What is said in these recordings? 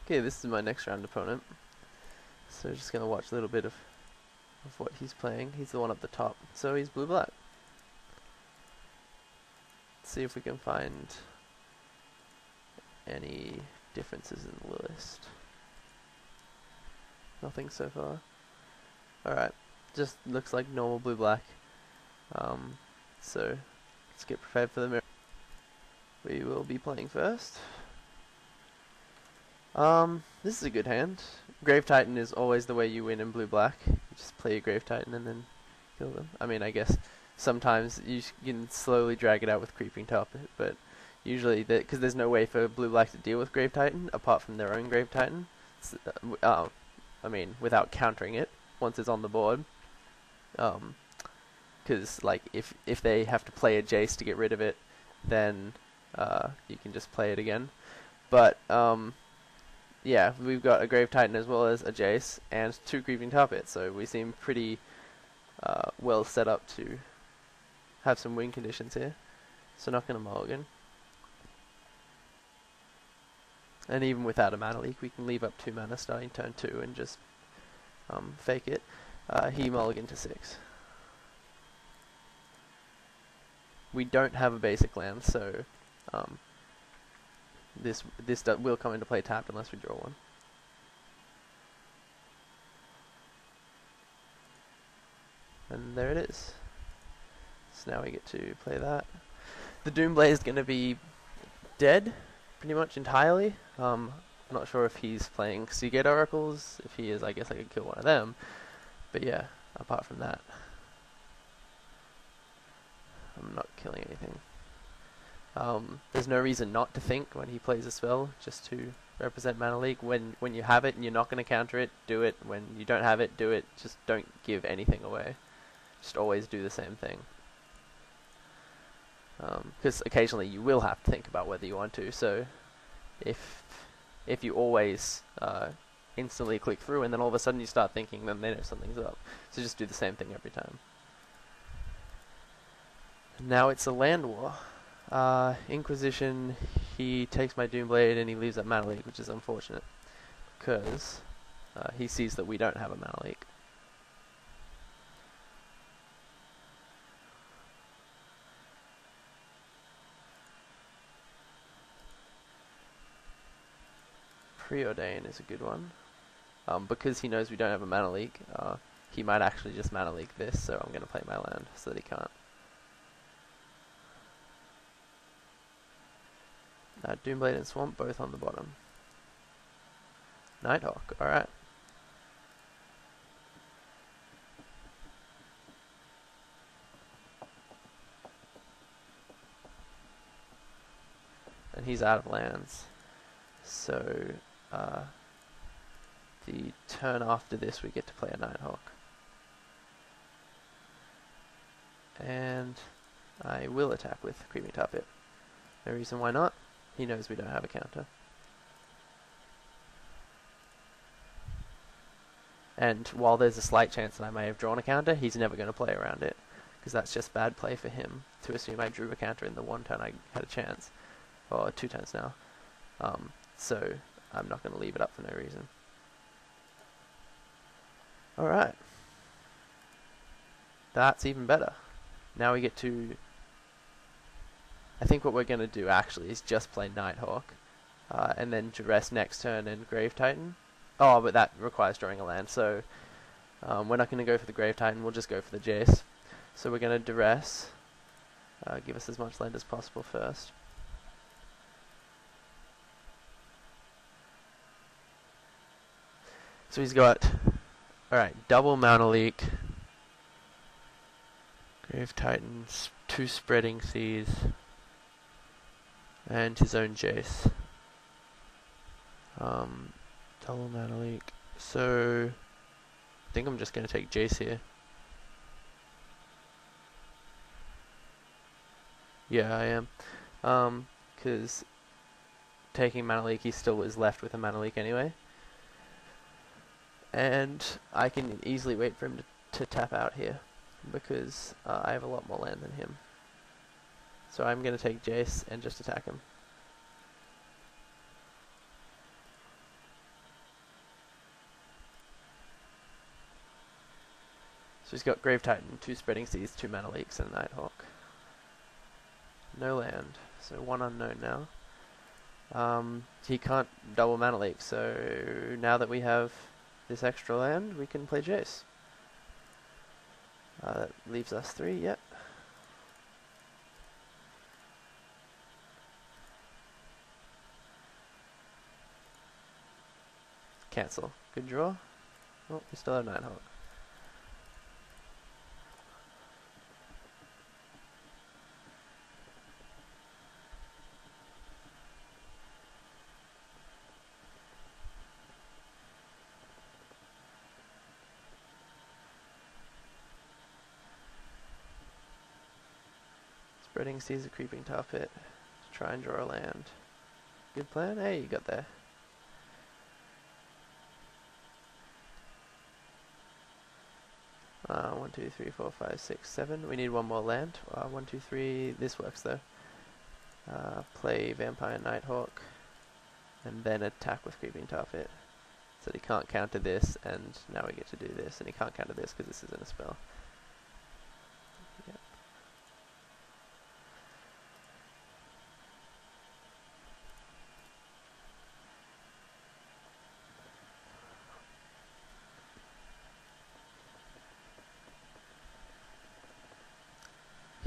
Okay, this is my next round opponent. So just gonna watch a little bit of what he's playing. He's the one up the top. So he's blue-black. Let's see if we can find any differences in the list. Nothing so far. Alright, just looks like normal blue-black. So let's get prepared for the mirror. We will be playing first. This is a good hand. Grave Titan is always the way you win in blue-black. You just play your Grave Titan and then kill them. I mean, I guess sometimes you can slowly drag it out with Creeping Top, but usually, because there's no way for blue-black to deal with Grave Titan apart from their own Grave Titan. I mean, without countering it once it's on the board. Because like if they have to play a Jace to get rid of it, then you can just play it again. But yeah, we've got a Grave Titan as well as a Jace and 2 Creeping Top Hits, so we seem pretty well set up to have some win conditions here. So not going to mulligan. And even without a mana leak, we can leave up 2 mana starting turn 2 and just fake it. He mulligan to 6. We don't have a basic land, so this will come into play tapped unless we draw one. And there it is. So now we get to play that. The Doomblade is going to be dead, pretty much entirely. I'm not sure if he's playing Seagate Oracles. If he is, I guess I could kill one of them. But yeah, apart from that, I'm not killing anything. There's no reason not to think when he plays a spell, just to represent mana leak. When you have it and you're not going to counter it, do it. When you don't have it, do it. Just don't give anything away. Just always do the same thing. Because occasionally you will have to think about whether you want to. So if you always instantly click through and then all of a sudden you start thinking, then they know something's up. So just do the same thing every time. Now it's a land war. Inquisition, he takes my Doomblade and he leaves that mana leak, which is unfortunate, because he sees that we don't have a mana leak. Preordain is a good one. Because he knows we don't have a mana leak, he might actually just mana leak this, so I'm going to play my land so that he can't. Doomblade and Swamp both on the bottom. Nighthawk, alright. And he's out of lands. So, the turn after this we get to play a Nighthawk. And I will attack with Creeping Top Hit. No reason why not. He knows we don't have a counter. And while there's a slight chance that I may have drawn a counter, he's never going to play around it. Because that's just bad play for him, to assume I drew a counter in the one turn I had a chance. Or 2 turns now. So I'm not going to leave it up for no reason. Alright. That's even better. Now we get to... I think what we're going to do actually is just play Nighthawk. And then Duress next turn and Grave Titan. Oh, but that requires drawing a land, so we're not going to go for the Grave Titan, we'll just go for the Jace. So we're going to Duress. Give us as much land as possible first. So he's got, alright, double mana leak, Grave Titans, 2 Spreading Seas, and his own Jace. Double mana leak. So I think I'm just going to take Jace here. Yeah, I am. Because taking mana leak, he still is left with a mana leak anyway. And I can easily wait for him to tap out here, because I have a lot more land than him. So I'm going to take Jace and just attack him. So he's got Grave Titan, 2 Spreading Seas, 2 Mana Leaks, and a Nighthawk. No land, so 1 unknown now. He can't double Mana Leak, so now that we have this extra land, we can play Jace. That leaves us 3, yep. Cancel. Good draw. Oh, we still have Nighthawk. Spreading Seas, a Creeping Tar Pit to try and draw a land. Good plan. Hey, you got there. One, two, three, four, five, six, 7. We need 1 more land. 1, 2, 3. This works though. Play Vampire Nighthawk, and then attack with Creeping Tar Pit. So he can't counter this, and now we get to do this, and he can't counter this because this isn't a spell. Yep.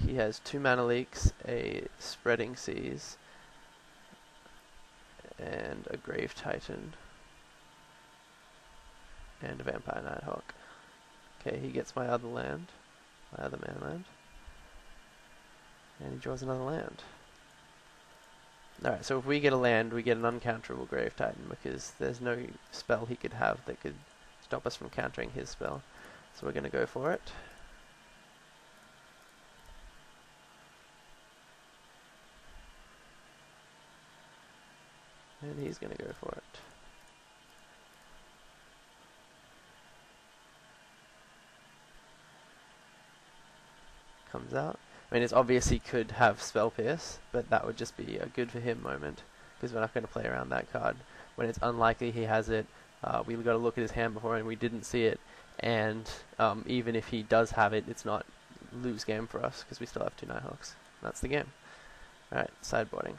He has 2 Mana Leaks, a Spreading Seas, and a Grave Titan, and a Vampire Nighthawk. Okay, he gets my other land, my other mana land, and he draws another land. Alright, so if we get a land, we get an uncounterable Grave Titan, because there's no spell he could have that could stop us from countering his spell. So we're going to go for it. And he's going to go for it. Comes out. I mean, it's obvious he could have Spell Pierce, but that would just be a good for him moment, because we're not going to play around that card. When it's unlikely he has it, we've got to look at his hand before and we didn't see it, and even if he does have it, it's not lose game for us, because we still have 2 Nighthawks. That's the game. Alright, sideboarding.